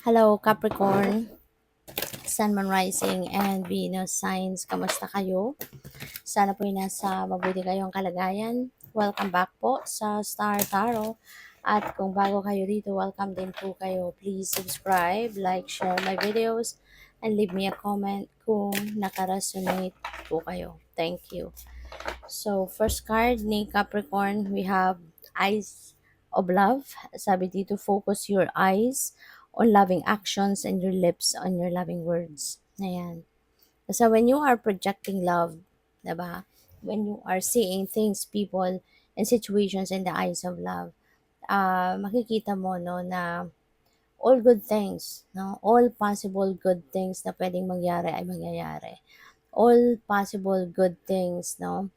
Hello, Capricorn, Sun, Moon Rising, and Venus signs. Kamusta kayo? Sana po ay nasa mabuti kayong kalagayan. Welcome back po sa Star Tarot. At kung bago kayo dito, welcome din po kayo. Please subscribe, like, share my videos, and leave me a comment kung nakaresonate po kayo. Thank you. So, first card ni Capricorn, we have Eyes of Love. Sabi dito, focus your eyes on loving actions and your lips on your loving words. Ayan. So, when you are projecting love, diba? When you are seeing things, people, and situations in the eyes of love, makikita mo, no, na all good things, no? All possible good things na pwedeng mangyari ay mangyayari. All possible good things, no?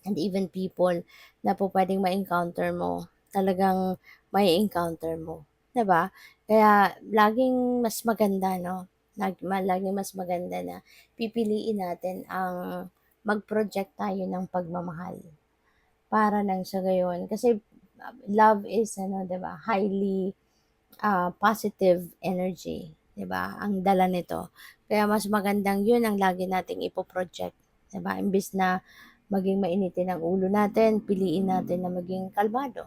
And even people na po pwedeng ma-encounter mo, talagang may encounter mo, 'di ba? Kaya laging mas maganda, no? Laging mas maganda na pipiliin natin ang mag-project tayo ng pagmamahal para nang sa gayon kasi love is ano, 'di ba? Highly positive energy, 'di ba? Ang dala nito. Kaya mas magandang 'yun ang lagi nating ipo-project, 'di ba? Imbis na maging mainitin ang ulo natin, piliin natin na maging kalmado,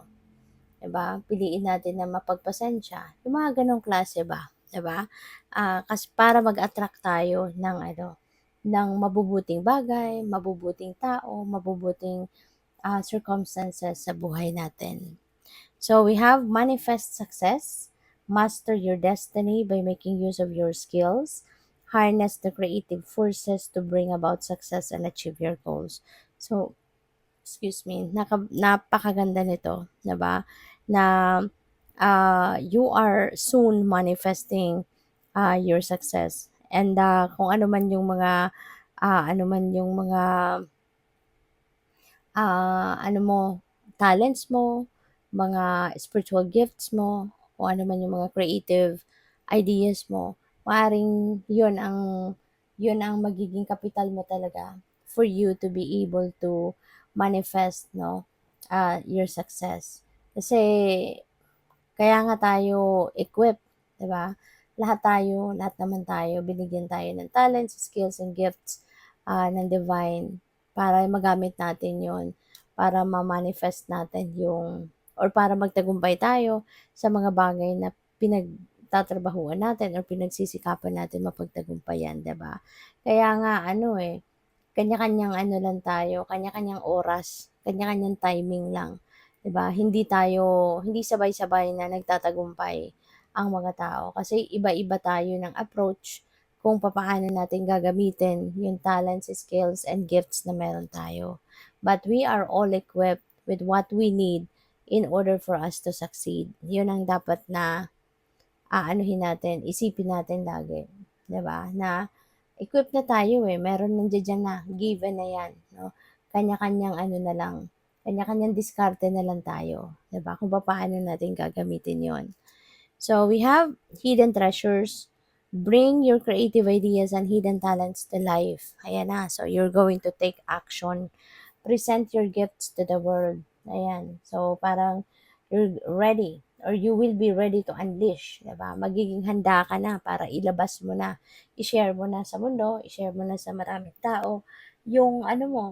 'di ba? Piliin natin na mapagpasensya. Yung mga ganong klase ba, 'di ba? Kasi para mag-attract tayo ng ano, ng mabubuting bagay, mabubuting tao, mabubuting circumstances sa buhay natin. So we have manifest success, master your destiny by making use of your skills, harness the creative forces to bring about success and achieve your goals. So, excuse me, napakaganda nito, 'di ba? Na you are soon manifesting your success. And kung ano man yung mga ano man yung mga ano mo, talents mo, mga spiritual gifts mo, kung ano man yung mga creative ideas mo, maaring yun ang magiging kapital mo talaga for you to be able to manifest, no, your success. Kasi kaya nga tayo equipped, 'di ba? Lahat naman tayo, binigyan tayo ng talents, skills, and gifts ng divine para magamit natin yon para ma-manifest natin yung or para magtagumpay tayo sa mga bagay na pinagtatrabahuan natin or pinagsisikapan natin mapagtagumpayan, 'di ba? Kaya nga ano kanya-kanyang ano lang tayo, kanya-kanyang oras, kanya-kanyang timing lang, 'di ba? Hindi sabay-sabay na nagtatagumpay ang mga tao kasi iba-iba tayo ng approach kung papaano natin gagamitin yung talents, skills, and gifts na meron tayo. But we are all equipped with what we need in order for us to succeed. Yun ang dapat na aanuhin natin, isipin natin lagi, 'di ba? Na equipped na tayo meron nandiyan na, given na 'yan, 'no? Kanya-kanyang ano na lang, kanya-kanyang diskarte na lang tayo, 'di ba? Kung paano natin gagamitin 'yon. So we have hidden treasures. Bring your creative ideas and hidden talents to life. Ayan na. So you're going to take action. Present your gifts to the world. Ayan. So parang you're ready or you will be ready to unleash, 'di ba? Magiging handa ka na para ilabas mo na, i-share mo na sa mundo, i-share mo na sa maraming tao yung ano mo,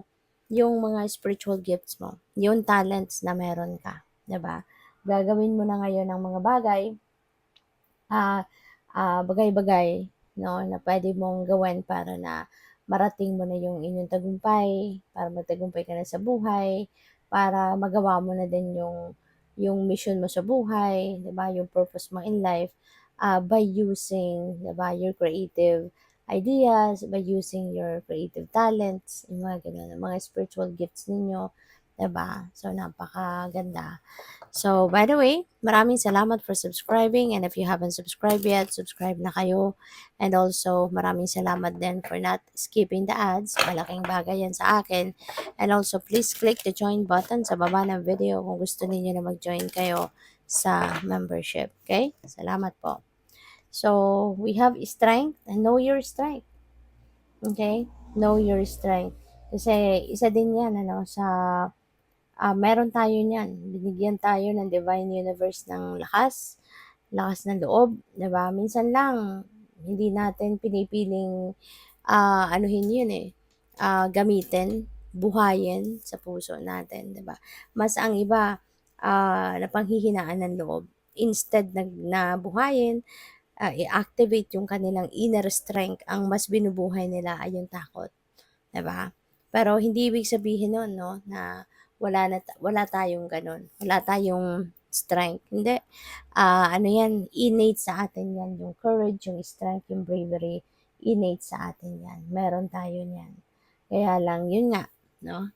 yung mga spiritual gifts mo, yung talents na meron ka, 'di ba? Gagawin mo na ngayon ang mga bagay, ah, bagay-bagay, no, na pwede mong gawin para na marating mo na yung inyong tagumpay, para magtagumpay ka na sa buhay, para magawa mo na din yung mission mo sa buhay, 'di ba? Yung purpose mo in life by using, 'di ba, your creative ideas, by using your creative talents, yung mga ganun, mga spiritual gifts ninyo, 'di ba? So napakaganda. So, by the way, maraming salamat for subscribing and if you haven't subscribed yet, subscribe na kayo. And also, maraming salamat din for not skipping the ads. Malaking bagay yan sa akin. And also, please click the join button sa baba ng video kung gusto niyo na mag-join kayo sa membership. Okay? Salamat po. So, we have strength and know your strength. Okay? Know your strength. Kasi isa din yan sa meron tayo niyan. Binigyan tayo ng divine universe ng lakas, lakas ng loob, 'di ba? Minsan lang hindi natin pinipiling, anuhin 'yun, eh, gamitin, buhayin sa puso natin, 'di ba? Mas ang iba, napanghihinaan ng loob instead na buhayin, i-activate yung kanilang inner strength, ang mas binubuhay nila ay yung takot, 'di ba? Pero hindi ibig sabihin nun 'no, na wala tayong gano'n, wala tayong strength, hindi. Ano 'yan, innate sa atin 'yan, yung courage, yung strength, yung bravery, innate sa atin 'yan, meron tayo niyan. Kaya lang yun nga 'no,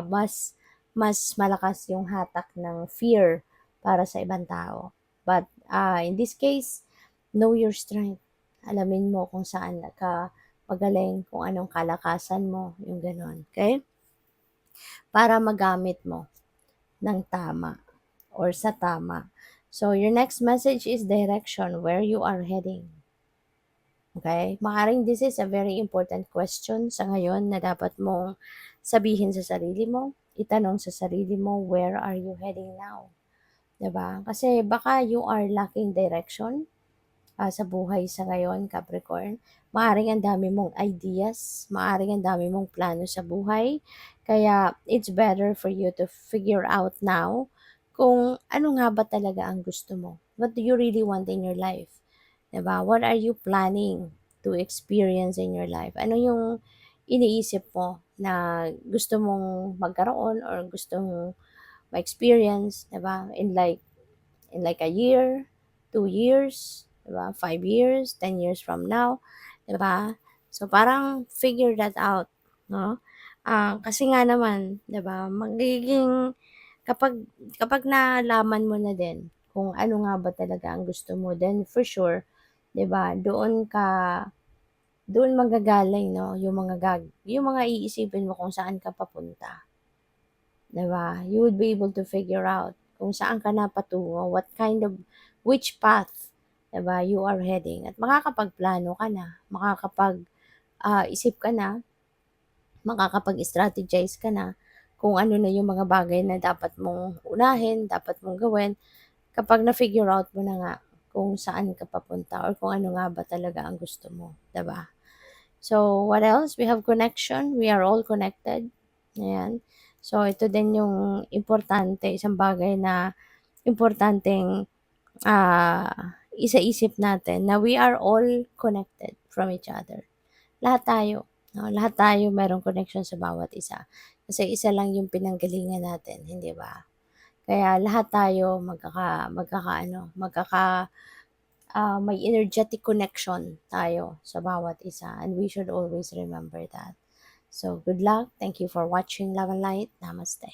mas mas malakas yung hatak ng fear para sa ibang tao. But, in this case, know your strength. Alamin mo kung saan ka magaling, kung anong kalakasan mo, yung gano'n, okey? Para magamit mo ng tama or sa tama. So, your next message is direction, where you are heading. Okay? Maaaring this is a very important question sa ngayon na dapat mong sabihin sa sarili mo, itanong sa sarili mo, where are you heading now? 'Di ba? Kasi baka you are lacking direction, sa buhay sa ngayon, Capricorn. Maaaring ang dami mong ideas, maaaring ang dami mong plano sa buhay. Kaya it's better for you to figure out now kung ano nga ba talaga ang gusto mo. What do you really want in your life? 'Di ba? What are you planning to experience in your life? Ano yung iniisip mo na gusto mong magkaroon or gusto mong ma-experience, 'di ba? In like a year, 2 years, 'di ba? 5 years, 10 years from now, 'di ba? So parang figure that out, no? Kasi nga naman, 'di ba, magiging kapag kapag nalaman mo na din kung ano nga ba talaga ang gusto mo, then for sure, 'di ba, doon manggagaling 'no, yung mga iisipin mo kung saan ka papunta, 'di ba? You would be able to figure out kung saan ka na patungo, which path, 'di ba, you are heading at makakapagplano ka na, isip ka na, makakapag-strategize ka na kung ano na yung mga bagay na dapat mong unahin, dapat mong gawin kapag na-figure out mo na nga kung saan ka papunta or kung ano nga ba talaga ang gusto mo, 'di ba? So, what else? We have connection. We are all connected. Ayan. So, ito din yung importante, isang bagay na importanteng isaisip natin na we are all connected from each other. Lahat tayo. No? Lahat tayo mayroong connection sa bawat isa. Kasi isa lang yung pinanggalingan natin, hindi ba? Kaya lahat tayo may energetic connection tayo sa bawat isa and we should always remember that. So, good luck. Thank you for watching Love and Light. Namaste.